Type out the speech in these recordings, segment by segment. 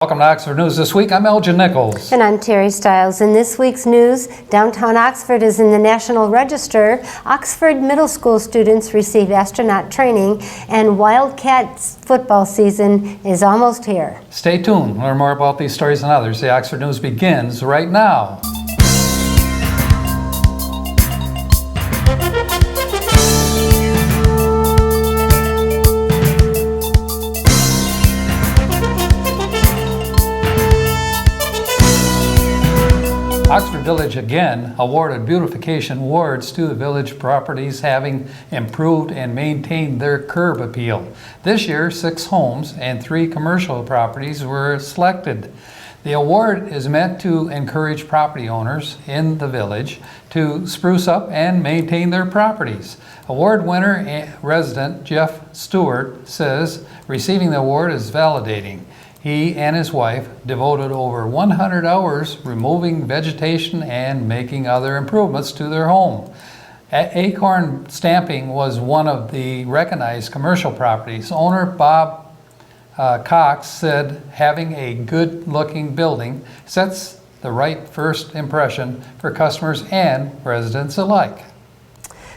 Welcome to Oxford News This Week. I'm Elgin Nichols. And I'm Terry Stiles. In this week's news, downtown Oxford is in the National Register. Oxford middle school students receive astronaut training, and Wildcats football season is almost here. Stay tuned. Learn more about these stories and others. The Oxford News begins right now. Oxford Village again awarded beautification awards to the village properties having improved and maintained their curb appeal. This year, 6 homes and 3 commercial properties were selected. The award is meant to encourage property owners in the village to spruce up and maintain their properties. Award winner and resident Jeff Stewart says receiving the award is validating. He and his wife devoted over 100 hours removing vegetation and making other improvements to their home. Acorn Stamping was one of the recognized commercial properties. Owner Bob Cox said having a good-looking building sets the right first impression for customers and residents alike.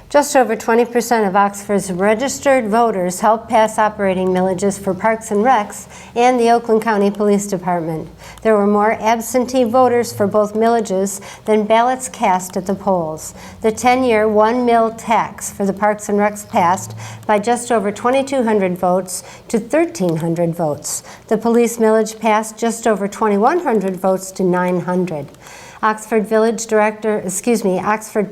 Just over 20% of Oxford's registered voters helped pass operating millages for Parks and Recs and the Oakland County Police Department. There were more absentee voters for both millages than ballots cast at the polls. The 10-year 1 mil tax for the Parks and Recs passed by just over 2,200 votes to 1,300 votes. The police millage passed just over 2,100 votes to 900. Oxford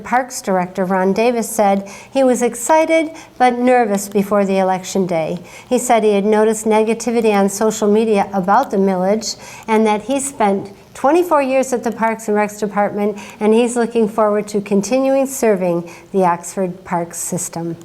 Parks Director Ron Davis said he was excited but nervous before the election day. He said he had noticed negativity on social media about the millage and that he spent 24 years at the Parks and Recs Department, and he's looking forward to continuing serving the Oxford Parks system.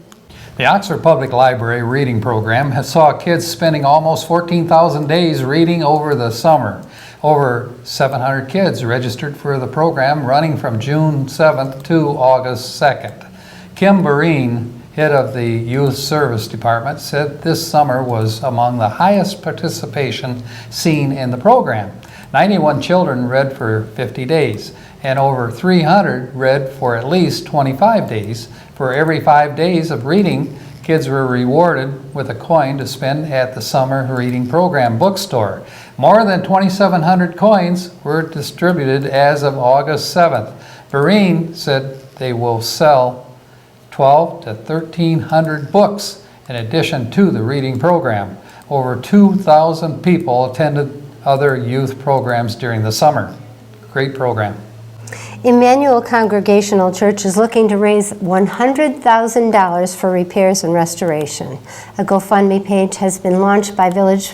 The Oxford Public Library reading program has saw kids spending almost 14,000 days reading over the summer. Over 700 kids registered for the program running from June 7th to August 2nd. Kim Barine, head of the Youth Service Department, said this summer was among the highest participation seen in the program. 91 children read for 50 days, and over 300 read for at least 25 days. For every 5 days of reading, kids were rewarded with a coin to spend at the Summer Reading Program bookstore. More than 2,700 coins were distributed as of August 7th. Vereen said they will sell 1,200 to 1,300 books in addition to the reading program. Over 2,000 people attended other youth programs during the summer. Great program. Emanuel Congregational Church is looking to raise $100,000 for repairs and restoration. A GoFundMe page has been launched by village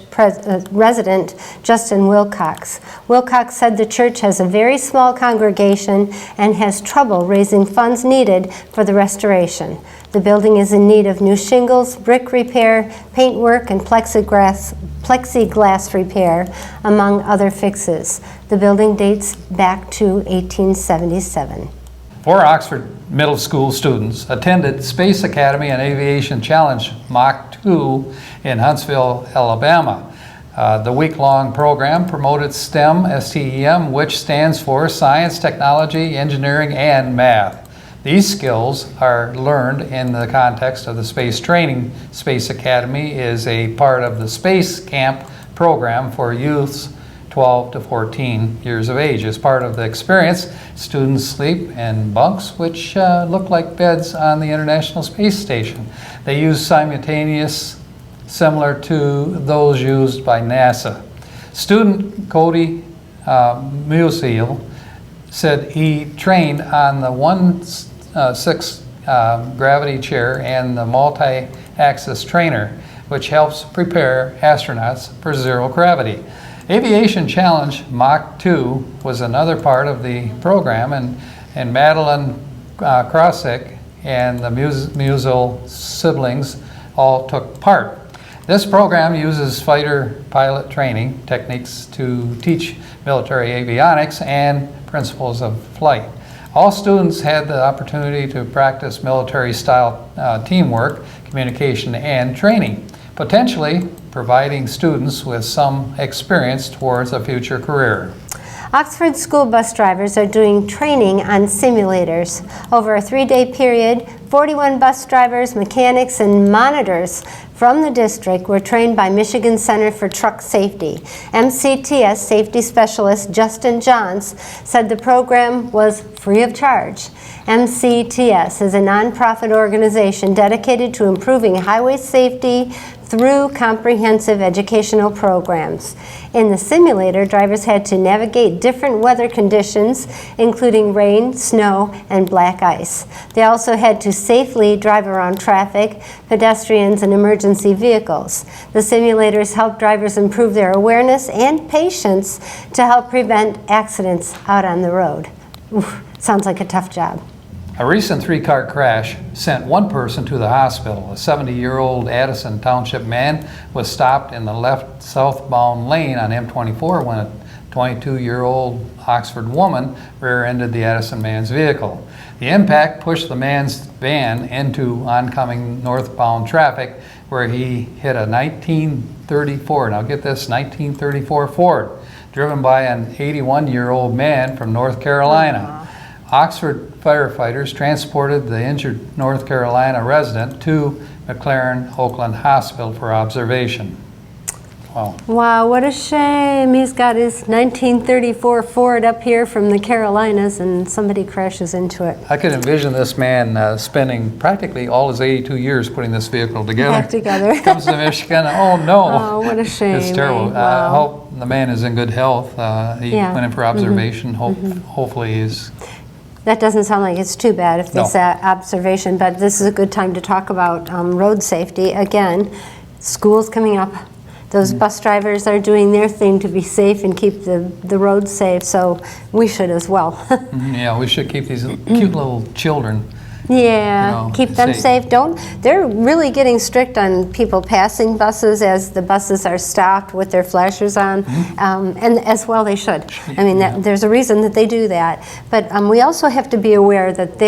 resident Justin Wilcox. Wilcox said the church has a very small congregation and has trouble raising funds needed for the restoration. The building is in need of new shingles, brick repair, paintwork, and plexiglass repair, among other fixes. The building dates back to 1877. 4 Oxford Middle School students attended Space Academy and Aviation Challenge Mach 2 in Huntsville, Alabama. The week-long program promoted STEM, S-T-E-M, which stands for Science, Technology, Engineering, and Math. These skills are learned in the context of the space training. Space Academy is a part of the Space Camp program for youths 12 to 14 years of age. As part of the experience, students sleep in bunks which look like beds on the International Space Station. They use simultaneous, similar to those used by NASA. Student Cody Musial said he trained on the 1/6 gravity chair and the multi-axis trainer, which helps prepare astronauts for zero gravity. Aviation Challenge Mach 2 was another part of the program, and Madeline Krosick and the Musial siblings all took part. This program uses fighter pilot training techniques to teach military avionics and principles of flight. All students had the opportunity to practice military-style teamwork, communication, and training. Potentially, providing students with some experience towards a future career. Oxford school bus drivers are doing training on simulators. Over a 3-day period, 41 bus drivers, mechanics, and monitors from the district were trained by Michigan Center for Truck Safety. MCTS safety specialist Justin Johns said the program was free of charge. MCTS is a nonprofit organization dedicated to improving highway safety through comprehensive educational programs. In the simulator, drivers had to navigate different weather conditions, including rain, snow, and black ice. They also had to safely drive around traffic, pedestrians, and emergency vehicles. The simulators help drivers improve their awareness and patience to help prevent accidents out on the road. Oof, sounds like a tough job. A recent 3-car crash sent one person to the hospital. A 70-year-old Addison Township man was stopped in the left southbound lane on M24 when a 22-year-old Oxford woman rear-ended the Addison man's vehicle. The impact pushed the man's van into oncoming northbound traffic where he hit a 1934, now get this, 1934 Ford, driven by an 81-year-old man from North Carolina. Oxford firefighters transported the injured North Carolina resident to McLaren Oakland Hospital for observation. Wow. Wow, what a shame. He's got his 1934 Ford up here from the Carolinas and somebody crashes into it. I could envision this man spending practically all his 82 years putting this vehicle together. Back together. Comes to Michigan, oh no. Oh, what a shame. It's terrible. Wow. I hope the man is in good health. He went in for observation. Hopefully he's... That doesn't sound like it's too bad if this observation, but this is a good time to talk about road safety. Again, school's coming up. Those bus drivers are doing their thing to be safe and keep the roads safe, so we should as well. Yeah, we should keep these cute little children. Yeah, keep them safe. They're really getting strict on people passing buses as the buses are stopped with their flashers on, and as well they should. I mean, there's a reason that they do that. But we also have to be aware that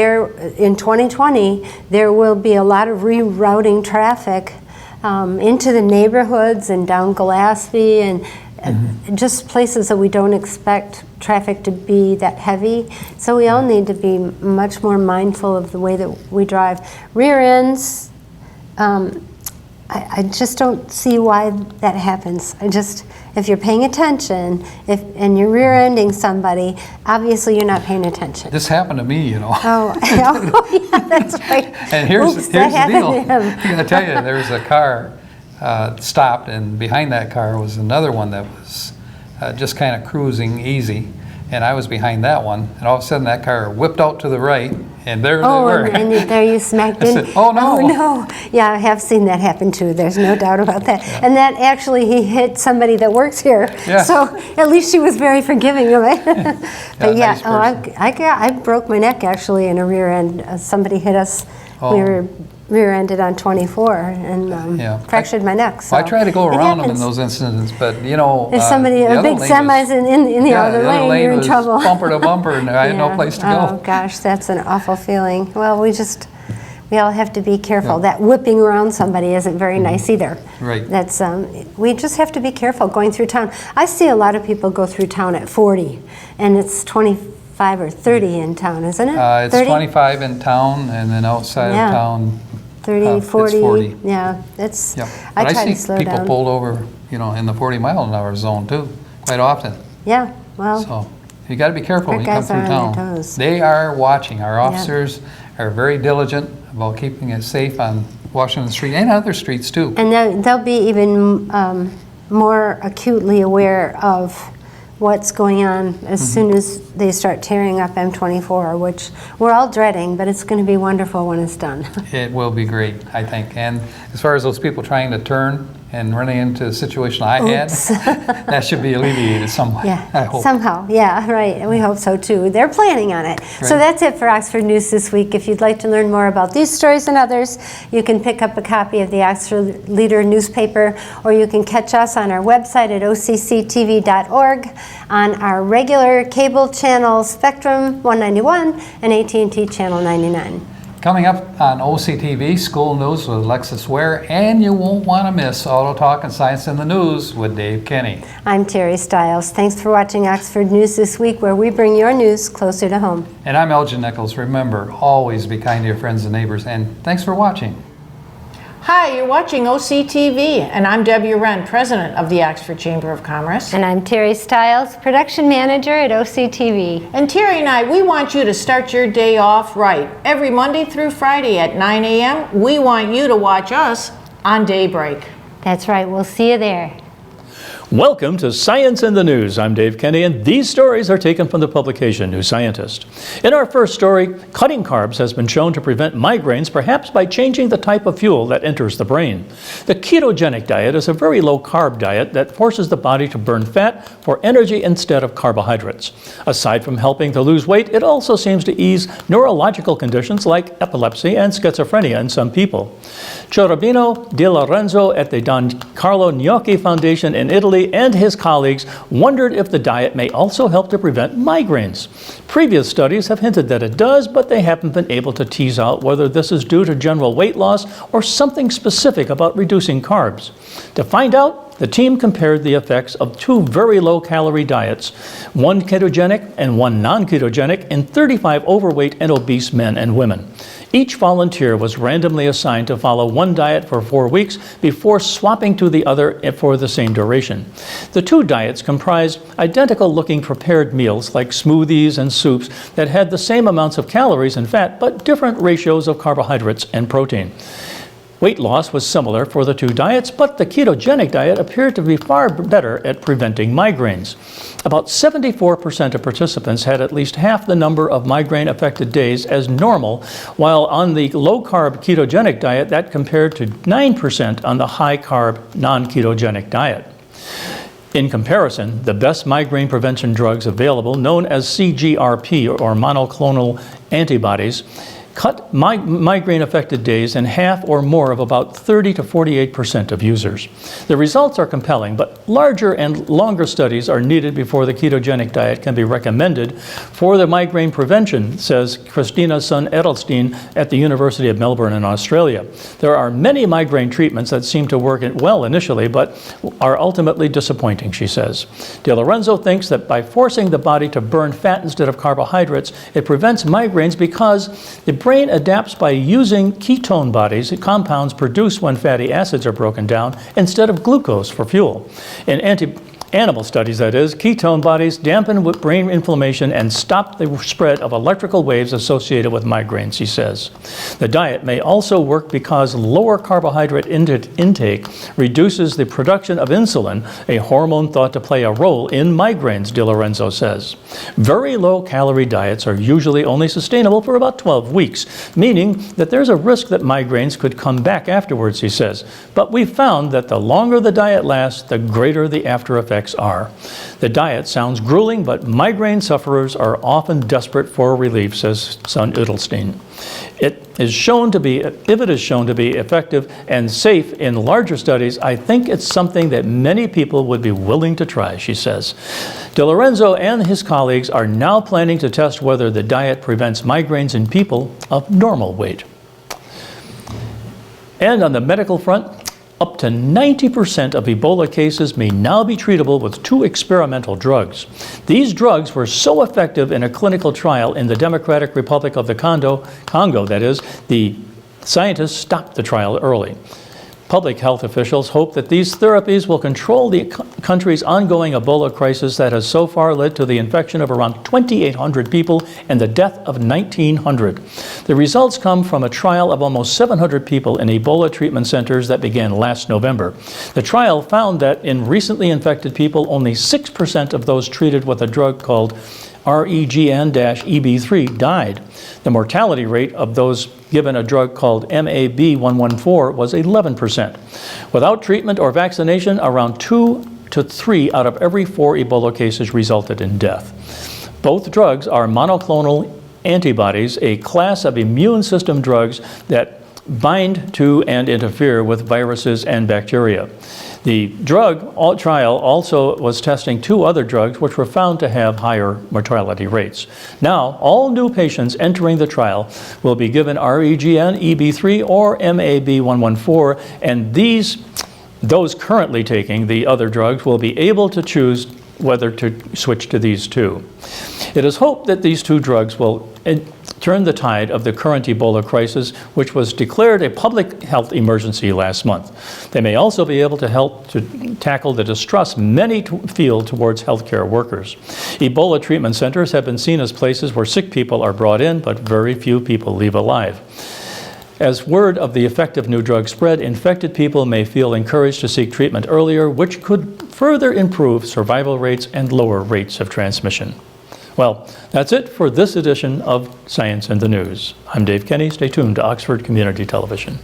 in 2020, there will be a lot of rerouting traffic into the neighborhoods and down Gillespie and just places that we don't expect traffic to be that heavy. So we all need to be much more mindful of the way that we drive. Rear ends, I just don't see why that happens. If you're paying attention, and you're rear-ending somebody, obviously you're not paying attention. This happened to me, you know. Oh yeah, that's right. And here's the deal. To him. I gotta tell you, there was a car stopped, and behind that car was another one that was just kind of cruising easy, and I was behind that one, and all of a sudden that car whipped out to the right, and there they were. And there you smacked in. I said, oh no. Oh no. Yeah, I have seen that happen too. There's no doubt about that. Yeah. And that actually, he hit somebody that works here. Yeah. So at least she was very forgiving of it. But yeah, nice I broke my neck actually in a rear end. Somebody hit us. We were rear-ended on 24 and fractured my neck. So I try to go around them in those incidents, but you know, if a big semi's in the other lane, you're in trouble. Bumper to bumper, and I had no place to go. Oh gosh, that's an awful feeling. Well, we all have to be careful. That whipping around somebody isn't very nice either. Right. That's we just have to be careful going through town. I see a lot of people go through town at 40, and it's 25 or 30 in town, isn't it? It's 30? 25 in town, and then outside of town. 30, 40, it's 40. Yeah, it's. Yep. I try to to slow see people down. pulled over, you know, in the 40-mile-an-hour zone too, quite often. Yeah, well. So you got to be careful when you come through on town. their toes. They are watching. Our officers are very diligent about keeping it safe on Washington Street and other streets too. And they'll be even more acutely aware of what's going on as soon as they start tearing up M24, which we're all dreading, but it's going to be wonderful when it's done. It will be great, I think. And as far as those people trying to turn and running into a situation I had, that should be alleviated somewhat, I hope. Somehow, yeah, right. And we hope so too. They're planning on it. Right. So that's it for Oxford News this week. If you'd like to learn more about these stories and others, you can pick up a copy of the Oxford Leader newspaper, or you can catch us on our website at occtv.org, on our regular cable channel Spectrum 191 and AT&T channel 99. Coming up on OCTV, School News with Alexis Ware, and you won't want to miss Auto Talk and Science in the News with Dave Kenny. I'm Terry Stiles. Thanks for watching Oxford News This Week, where we bring your news closer to home. And I'm Elgin Nichols. Remember, always be kind to your friends and neighbors, and thanks for watching. Hi, you're watching OCTV, and I'm Debbie Wren, President of the Oxford Chamber of Commerce. And I'm Terry Stiles, Production Manager at OCTV. And Terry and I, we want you to start your day off right. Every Monday through Friday at 9 a.m., we want you to watch us on Daybreak. That's right, we'll see you there. Welcome to Science in the News. I'm Dave Kenny, and these stories are taken from the publication New Scientist. In our first story, cutting carbs has been shown to prevent migraines, perhaps by changing the type of fuel that enters the brain. The ketogenic diet is a very low-carb diet that forces the body to burn fat for energy instead of carbohydrates. Aside from helping to lose weight, it also seems to ease neurological conditions like epilepsy and schizophrenia in some people. Cherubino Di Lorenzo at the Don Carlo Gnocchi Foundation in Italy and his colleagues wondered if the diet may also help to prevent migraines. Previous studies have hinted that it does, but they haven't been able to tease out whether this is due to general weight loss or something specific about reducing carbs. To find out, the team compared the effects of two very low-calorie diets, one ketogenic and one non-ketogenic, in 35 overweight and obese men and women. Each volunteer was randomly assigned to follow one diet for 4 weeks before swapping to the other for the same duration. The two diets comprised identical-looking prepared meals like smoothies and soups that had the same amounts of calories and fat, but different ratios of carbohydrates and protein. Weight loss was similar for the two diets, but the ketogenic diet appeared to be far better at preventing migraines. About 74% of participants had at least half the number of migraine-affected days as normal, while on the low-carb ketogenic diet, that compared to 9% on the high-carb non-ketogenic diet. In comparison, the best migraine prevention drugs available, known as CGRP or monoclonal antibodies, cut migraine-affected days in half or more of about 30 to 48% of users. The results are compelling, but larger and longer studies are needed before the ketogenic diet can be recommended for the migraine prevention, says Christina Sun Edelstein at the University of Melbourne in Australia. There are many migraine treatments that seem to work well initially, but are ultimately disappointing, she says. De Lorenzo thinks that by forcing the body to burn fat instead of carbohydrates, it prevents migraines because the brain adapts by using ketone bodies, compounds produced when fatty acids are broken down, instead of glucose for fuel. In animal studies, that is, ketone bodies dampen brain inflammation and stop the spread of electrical waves associated with migraines, he says. The diet may also work because lower carbohydrate intake reduces the production of insulin, a hormone thought to play a role in migraines, De Lorenzo says. Very low-calorie diets are usually only sustainable for about 12 weeks, meaning that there's a risk that migraines could come back afterwards, he says. But we've found that the longer the diet lasts, the greater the after effects are. The diet sounds grueling, but migraine sufferers are often desperate for relief, says Sun Edelstein. If it is shown to be effective and safe in larger studies, I think it's something that many people would be willing to try, she says. De Lorenzo and his colleagues are now planning to test whether the diet prevents migraines in people of normal weight. And on the medical front, up to 90% of Ebola cases may now be treatable with 2 experimental drugs. These drugs were so effective in a clinical trial in the Democratic Republic of the Congo, that is, the scientists stopped the trial early. Public health officials hope that these therapies will control the country's ongoing Ebola crisis that has so far led to the infection of around 2,800 people and the death of 1,900. The results come from a trial of almost 700 people in Ebola treatment centers that began last November. The trial found that in recently infected people, only 6% of those treated with a drug called REGN-EB3 died. The mortality rate of those given a drug called MAB114 was 11%. Without treatment or vaccination, around 2 to 3 out of every 4 Ebola cases resulted in death. Both drugs are monoclonal antibodies, a class of immune system drugs that bind to and interfere with viruses and bacteria. The drug trial also was testing 2 other drugs which were found to have higher mortality rates. Now, all new patients entering the trial will be given REGN, EB3, or MAB114, and those currently taking the other drugs will be able to choose whether to switch to these 2. It is hoped that these 2 drugs will turn the tide of the current Ebola crisis, which was declared a public health emergency last month. They may also be able to help to tackle the distrust many feel towards healthcare workers. Ebola treatment centers have been seen as places where sick people are brought in, but very few people leave alive. As word of the effective new drug spread, infected people may feel encouraged to seek treatment earlier, which could further improve survival rates and lower rates of transmission. Well, that's it for this edition of Science in the News. I'm Dave Kenny. Stay tuned to Oxford Community Television.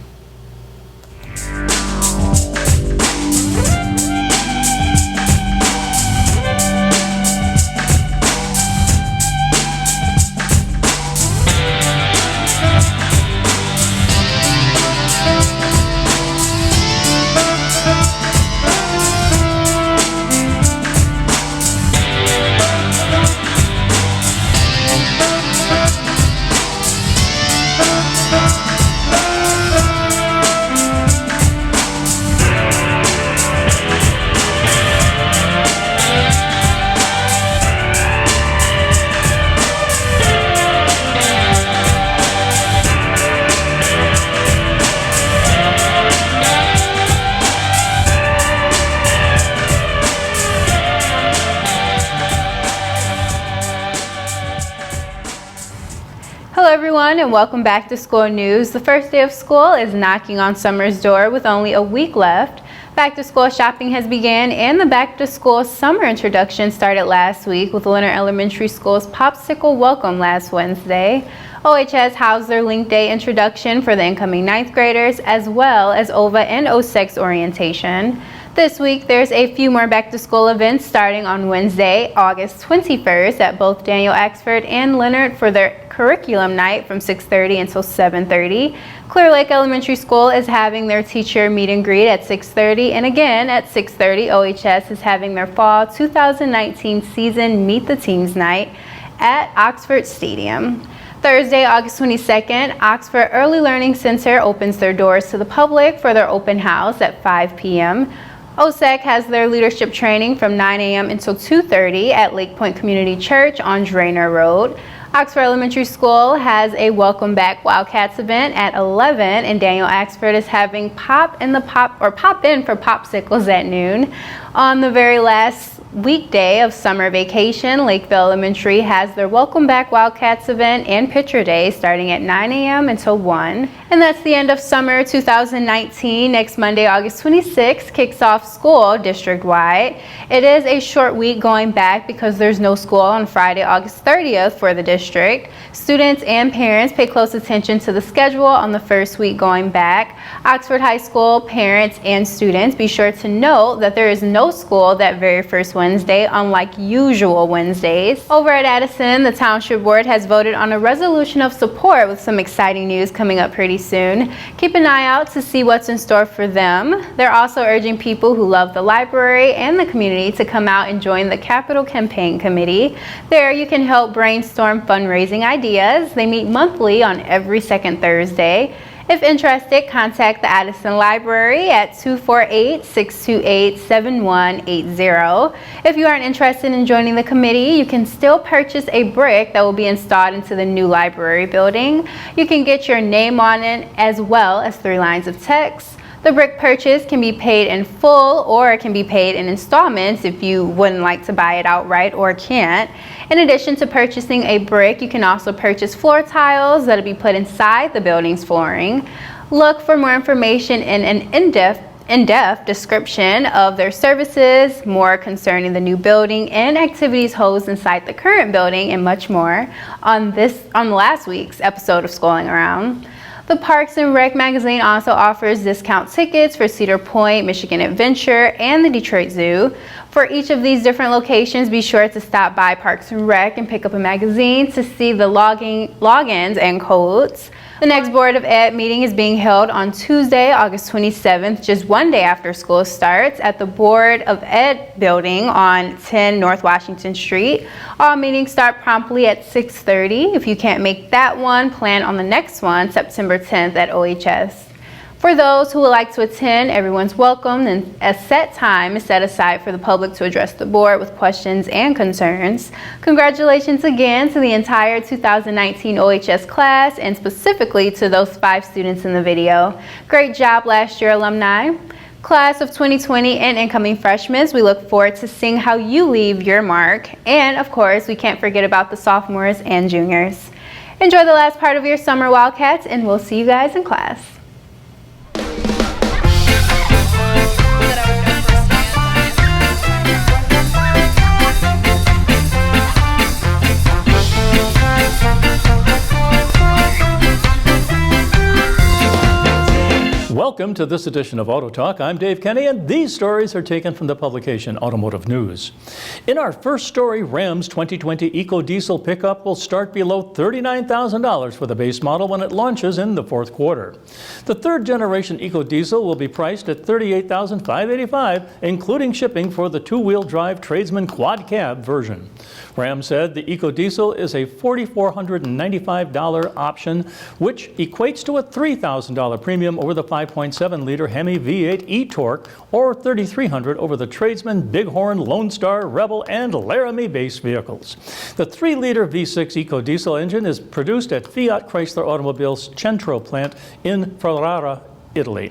Hello everyone and welcome back to School News. The first day of school is knocking on summer's door with only a week left. Back to school shopping has begun and the back to school summer introduction started last week with Leonard Elementary School's Popsicle Welcome last Wednesday. OHS housed their Link Day introduction for the incoming 9th graders as well as OVA and OSEX orientation. This week, there's a few more back-to-school events starting on Wednesday, August 21st at both Daniel Axford and Leonard for their curriculum night from 6:30 until 7:30. Clear Lake Elementary School is having their teacher meet and greet at 6:30, and again at 6:30, OHS is having their fall 2019 season Meet the Teams night at Oxford Stadium. Thursday, August 22nd, Oxford Early Learning Center opens their doors to the public for their open house at 5 p.m. OSEC has their leadership training from 9 a.m. until 2:30 at Lake Point Community Church on Drainer Road. Oxford Elementary School has a Welcome Back Wildcats event at 11, and Daniel Axford is having pop in for popsicles at noon. On the very last weekday of summer vacation, Lakeville Elementary has their Welcome Back Wildcats event and Picture Day starting at 9 a.m. until 1. And that's the end of summer 2019. Next Monday, August 26th, kicks off school district-wide. It is a short week going back because there's no school on Friday, August 30th for the district. Students and parents pay close attention to the schedule on the first week going back. Oxford High School parents and students, be sure to note that there is no school that very first Wednesday, unlike usual Wednesdays. Over at Addison, the Township Board has voted on a resolution of support with some exciting news coming up pretty soon. Keep an eye out to see what's in store for them. They're also urging people who love the library and the community to come out and join the Capital Campaign Committee. There you can help brainstorm fundraising ideas. They meet monthly on every second Thursday. If interested, contact the Addison Library at 248-628-7180. If you aren't interested in joining the committee, you can still purchase a brick that will be installed into the new library building. You can get your name on it as well as 3 lines of text. The brick purchase can be paid in full or it can be paid in installments if you wouldn't like to buy it outright or can't. In addition to purchasing a brick, you can also purchase floor tiles that'll be put inside the building's flooring. Look for more information in an in-depth description of their services, more concerning the new building and activities hosted inside the current building, and much more on last week's episode of Schooling Around. The Parks and Rec magazine also offers discount tickets for Cedar Point, Michigan Adventure, and the Detroit Zoo. For each of these different locations, be sure to stop by Parks and Rec and pick up a magazine to see the logins and codes. The next Board of Ed meeting is being held on Tuesday, August 27th, just one day after school starts, at the Board of Ed building on 10 North Washington Street. All meetings start promptly at 6:30. If you can't make that one, plan on the next one, September 10th at OHS. For those who would like to attend, everyone's welcome, and a set time is set aside for the public to address the board with questions and concerns. Congratulations again to the entire 2019 OHS class, and specifically to those 5 students in the video. Great job last year, alumni. Class of 2020 and incoming freshmen, we look forward to seeing how you leave your mark. And of course, we can't forget about the sophomores and juniors. Enjoy the last part of your summer, Wildcats, and we'll see you guys in class. Welcome to this edition of Auto Talk. I'm Dave Kenny, and these stories are taken from the publication Automotive News. In our first story, Ram's 2020 EcoDiesel pickup will start below $39,000 for the base model when it launches in the 4th quarter. The 3rd generation EcoDiesel will be priced at $38,585, including shipping for the 2-wheel drive Tradesman Quad Cab version. Ram said the EcoDiesel is a $4,495 option, which equates to a $3,000 premium over the 5.7-liter Hemi V8 e-Torque, or $3,300 over the Tradesman, Bighorn, Lone Star, Rebel, and Laramie base vehicles. The 3-liter V6 EcoDiesel engine is produced at Fiat Chrysler Automobile's Centro plant in Ferrara, Italy.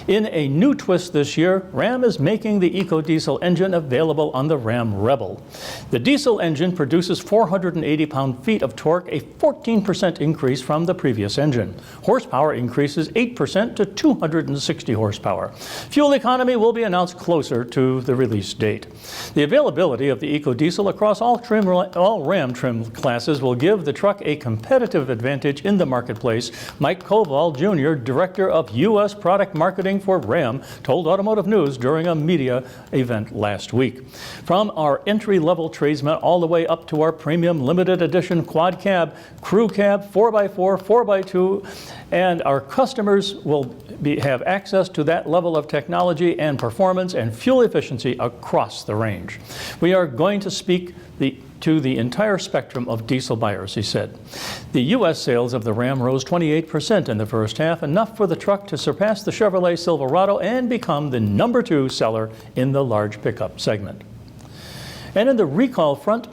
In a new twist this year, Ram is making the EcoDiesel engine available on the Ram Rebel. The diesel engine produces 480 pound-feet of torque, a 14% increase from the previous engine. Horsepower increases 8% to 260 horsepower. Fuel economy will be announced closer to the release date. The availability of the EcoDiesel across all Ram trim classes will give the truck a competitive advantage in the marketplace. Mike Koval, Jr., Director of U.S. Product Marketing for Ram, told Automotive News during a media event last week. From our entry-level Tradesman all the way up to our premium limited edition quad cab, crew cab, 4x4, 4x2, and our customers will have access to that level of technology and performance and fuel efficiency across the range. We are going to speak to the entire spectrum of diesel buyers, he said. The U.S. sales of the Ram rose 28% in the first half, enough for the truck to surpass the Chevrolet Silverado and become the number 2 seller in the large pickup segment. And in the recall front,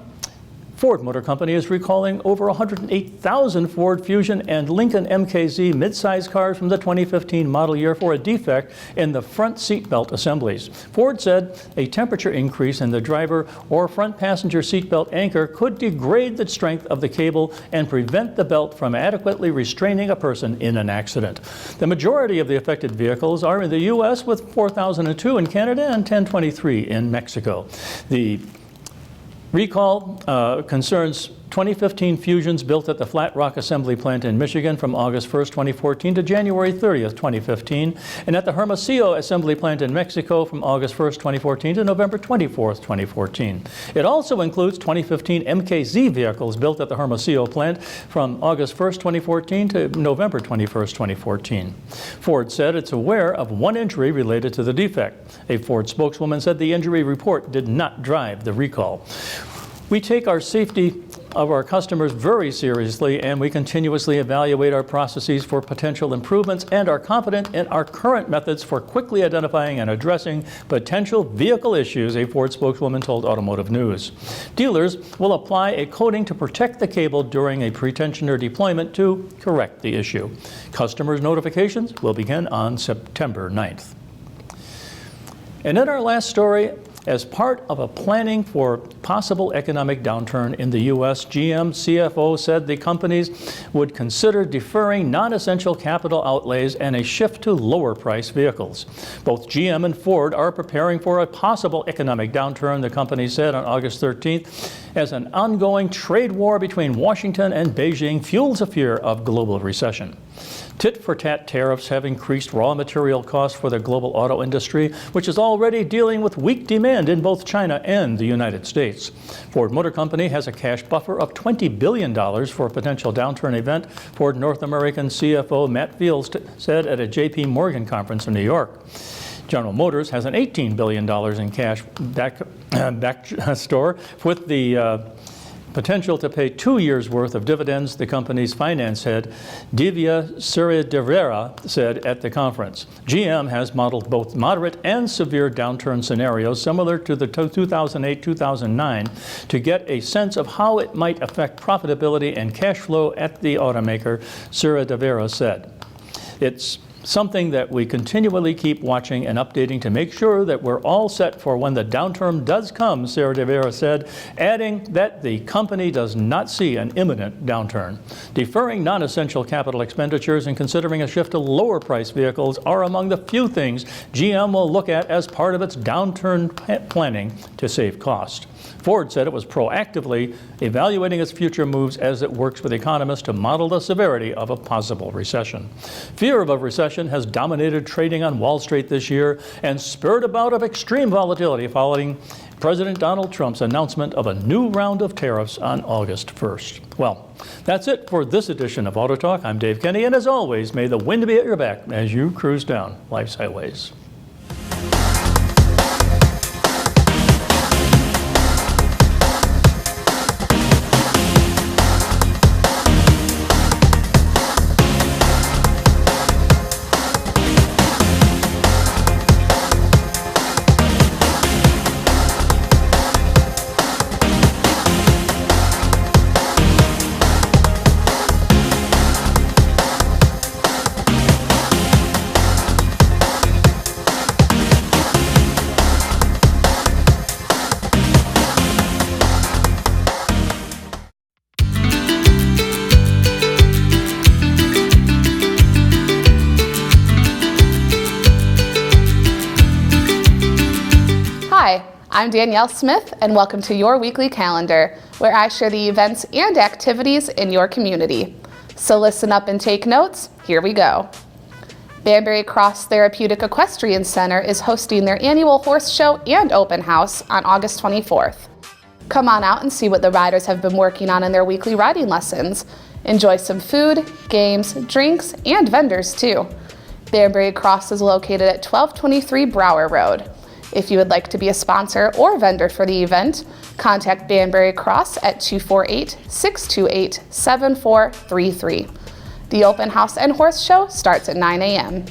Ford Motor Company is recalling over 108,000 Ford Fusion and Lincoln MKZ midsize cars from the 2015 model year for a defect in the front seatbelt assemblies. Ford said a temperature increase in the driver or front passenger seatbelt anchor could degrade the strength of the cable and prevent the belt from adequately restraining a person in an accident. The majority of the affected vehicles are in the U.S., with 4,002 in Canada and 1,023 in Mexico. The recall concerns 2015 Fusions built at the Flat Rock Assembly Plant in Michigan from August 1st, 2014 to January 30th, 2015, and at the Hermosillo Assembly Plant in Mexico from August 1st, 2014 to November 24th, 2014. It also includes 2015 MKZ vehicles built at the Hermosillo plant from August 1st, 2014 to November 21st, 2014. Ford said it's aware of one injury related to the defect. A Ford spokeswoman said the injury report did not drive the recall. We take our safety of our customers very seriously, and we continuously evaluate our processes for potential improvements and are confident in our current methods for quickly identifying and addressing potential vehicle issues, a Ford spokeswoman told Automotive News. Dealers will apply a coating to protect the cable during a pre-tensioner deployment to correct the issue. Customers' notifications will begin on September 9th. And in our last story, as part of a planning for possible economic downturn in the U.S., GM CFO said the companies would consider deferring non-essential capital outlays and a shift to lower-priced vehicles. Both GM and Ford are preparing for a possible economic downturn, the company said on August 13th. as an ongoing trade war between Washington and Beijing fuels a fear of global recession. Tit-for-tat tariffs have increased raw material costs for the global auto industry, which is already dealing with weak demand in both China and the United States. Ford Motor Company has a cash buffer of $20 billion for a potential downturn event, Ford North American CFO Matt Fields said at a J.P. Morgan conference in New York. General Motors has an $18 billion in cash back store with the potential to pay 2 years' worth of dividends, the company's finance head, Divya Suryadevara, said at the conference. GM has modeled both moderate and severe downturn scenarios similar to the 2008-2009 to get a sense of how it might affect profitability and cash flow at the automaker, Suryadevara said. It's something that we continually keep watching and updating to make sure that we're all set for when the downturn does come, Suryadevara said, adding that the company does not see an imminent downturn. Deferring non-essential capital expenditures and considering a shift to lower-priced vehicles are among the few things GM will look at as part of its downturn planning to save cost. Ford said it was proactively evaluating its future moves as it works with economists to model the severity of a possible recession. Fear of a recession has dominated trading on Wall Street this year and spurred a bout of extreme volatility following President Donald Trump's announcement of a new round of tariffs on August 1st. Well, that's it for this edition of Auto Talk. I'm Dave Kenny, and as always, may the wind be at your back as you cruise down life's highways. I'm Danielle Smith, and welcome to your weekly calendar, where I share the events and activities in your community. So listen up and take notes. Here we go. Banbury Cross Therapeutic Equestrian Center is hosting their annual horse show and open house on August 24th. Come on out and see what the riders have been working on in their weekly riding lessons. Enjoy some food, games, drinks, and vendors too. Banbury Cross is located at 1223 Brower Road. If you would like to be a sponsor or vendor for the event, contact Banbury Cross at 248-628-7433. The open house and horse show starts at 9 a.m.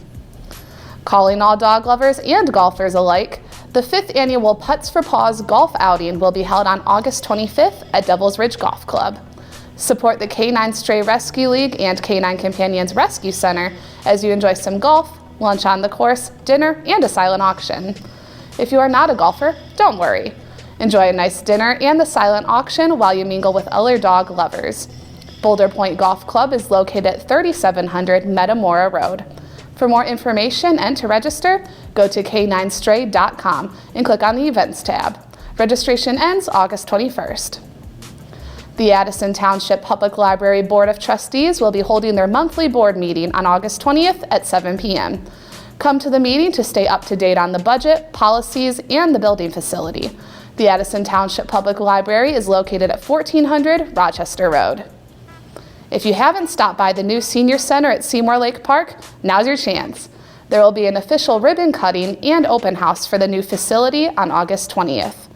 Calling all dog lovers and golfers alike, the 5th annual Putts for Paws golf outing will be held on August 25th at Devil's Ridge Golf Club. Support the K9 Stray Rescue League and K9 Companions Rescue Center as you enjoy some golf, lunch on the course, dinner, and a silent auction. If you are not a golfer, don't worry. Enjoy a nice dinner and the silent auction while you mingle with other dog lovers. Boulder Point Golf Club is located at 3700 Metamora Road. For more information and to register, go to k9stray.com and click on the Events tab. Registration ends August 21st. The Addison Township Public Library Board of Trustees will be holding their monthly board meeting on August 20th at 7 p.m. Come to the meeting to stay up to date on the budget, policies, and the building facility. The Addison Township Public Library is located at 1400 Rochester Road. If you haven't stopped by the new Senior Center at Seymour Lake Park, now's your chance. There will be an official ribbon cutting and open house for the new facility on August 20th.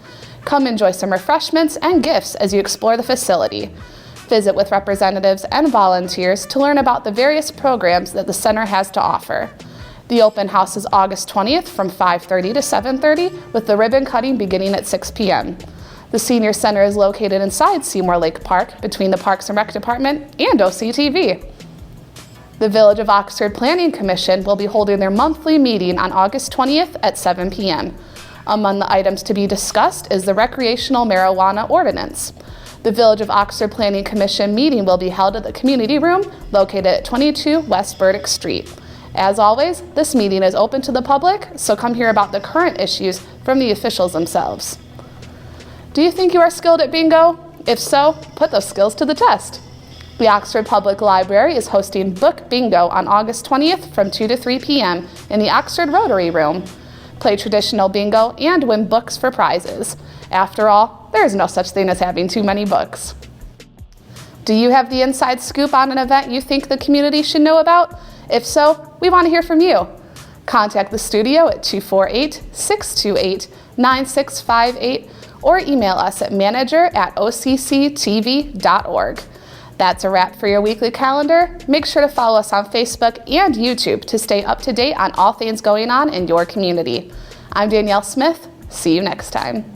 Come enjoy some refreshments and gifts as you explore the facility. Visit with representatives and volunteers to learn about the various programs that the center has to offer. The open house is August 20th from 5:30 to 7:30, with the ribbon cutting beginning at 6 p.m. The Senior Center is located inside Seymour Lake Park between the Parks and Rec Department and OCTV. The Village of Oxford Planning Commission will be holding their monthly meeting on August 20th at 7 p.m. Among the items to be discussed is the recreational marijuana ordinance. The Village of Oxford Planning Commission meeting will be held at the community room located at 22 West Burdick Street. As always, this meeting is open to the public, so come hear about the current issues from the officials themselves. Do you think you are skilled at bingo? If so, put those skills to the test. The Oxford Public Library is hosting Book Bingo on August 20th from 2 to 3 p.m. in the Oxford Rotary Room. Play traditional bingo and win books for prizes. After all, there is no such thing as having too many books. Do you have the inside scoop on an event you think the community should know about? If so, we want to hear from you. Contact the studio at 248-628-9658 or email us at manager@occtv.org. That's a wrap for your weekly calendar. Make sure to follow us on Facebook and YouTube to stay up to date on all things going on in your community. I'm Danielle Smith. See you next time.